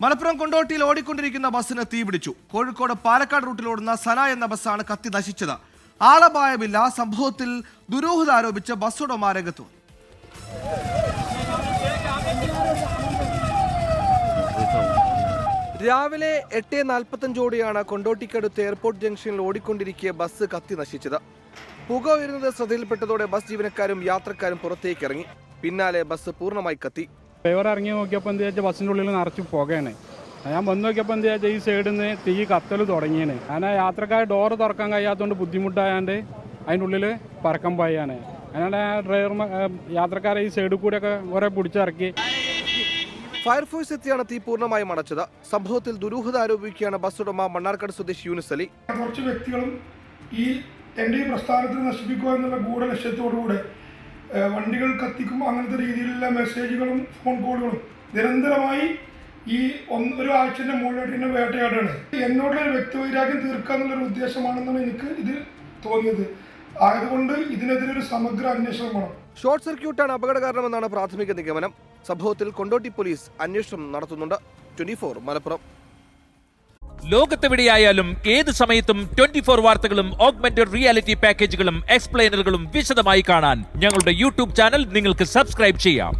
മലപ്പുറം കൊണ്ടോട്ടിയിൽ ഓടിക്കൊണ്ടിരിക്കുന്ന ബസ്സിന് തീപിടിച്ചു. കോഴിക്കോട് പാലക്കാട് റൂട്ടിലോടുന്ന സന എന്ന ബസ്സാണ് കത്തി നശിച്ചത്. ആളപായമില്ല. സംഭവത്തിൽ ദുരൂഹത ആരോപിച്ച് ബസ് ഉടമ രംഗത്തു. രാവിലെ 8:45 കൊണ്ടോട്ടിക്കടുത്ത് എയർപോർട്ട് ജംഗ്ഷനിൽ ഓടിക്കൊണ്ടിരിക്കെ ബസ് കത്തി നശിച്ചത്. പുക ഉയരുന്നത് ശ്രദ്ധയിൽപ്പെട്ടതോടെ ബസ് ജീവനക്കാരും യാത്രക്കാരും പുറത്തേക്ക് ഇറങ്ങി. പിന്നാലെ ബസ് പൂർണ്ണമായി കത്തി. ഡ്രൈവർ ഇറങ്ങി നോക്കിയപ്പോൾ എന്താ വെച്ചാൽ ബസ്സിൻ്റെ ഉള്ളിൽ നിറച്ച് പുകയാണ്. ഞാൻ വന്ന് നോക്കിയപ്പോൾ എന്താ വെച്ചാൽ ഈ സൈഡിൽ നിന്ന് തീ കത്തൽ തുടങ്ങിയാണ്. അങ്ങനെ യാത്രക്കാർ ഡോറ് തുറക്കാൻ കഴിയാത്തതുകൊണ്ട് ബുദ്ധിമുട്ടായാണ്ട് അതിൻ്റെ ഉള്ളിൽ പറക്കം പോയാണ്. അങ്ങനെ യാത്രക്കാരെ ഈ സൈഡിൽ കൂടെയൊക്കെ കുറേ പിടിച്ചിറക്കി. ഫയർഫോഴ്സ് എത്തിയാണ് തീ പൂർണ്ണമായും അടച്ചത്. സംഭവത്തിൽ ദുരൂഹത ആരോപിക്കുകയാണ് ബസ് ഉടമ മണ്ണാർക്കാട് സ്വദേശി യൂനുസ് അലി. കുറച്ച് വ്യക്തികളും ഈ എൻ്റെ പ്രസ്ഥാനത്തിൽ നശിപ്പിക്കുക എന്നുള്ള ഗൂഢലക്ഷ്യത്തോടുകൂടെ വണ്ടികൾ കത്തിക്കും, അങ്ങനത്തെ രീതിയിലുള്ള മെസ്സേജുകളും ഫോൺ കോളുകളും നിരന്തരമായി ഈ ഒരു ആഴ്ചൻ്റെ മുകളിലായിട്ട് എന്നെ വേട്ടയാടാണ്. എന്നോടുള്ള വ്യക്തിവൈരാഗ്യം തീർക്കുക എന്നുള്ളൊരു ഉദ്ദേശമാണെന്നാണ് എനിക്ക് ഇത് തോന്നിയത്. ആയതുകൊണ്ട് ഇതിനെതിരെ ഒരു സമഗ്ര അന്വേഷണം വേണം. ഷോർട്ട് സർക്യൂട്ടാണ് അപകട കാരണമെന്നാണ് പ്രാഥമിക നിഗമനം. സംഭവത്തിൽ കൊണ്ടോട്ടി പോലീസ് അന്വേഷണം നടത്തുന്നുണ്ട്. 24 മലപ്പുറം. ലോകത്തെവിടെയായാലും ഏത് സമയത്തും 24 വാർത്തകളും ഓഗ്മെന്റഡ് റിയാലിറ്റി പാക്കേജുകളും എക്സ്പ്ലെയിനറുകളും വിശദമായി കാണാൻ ഞങ്ങളുടെ യൂട്യൂബ് ചാനൽ നിങ്ങൾക്ക് സബ്സ്ക്രൈബ് ചെയ്യാം.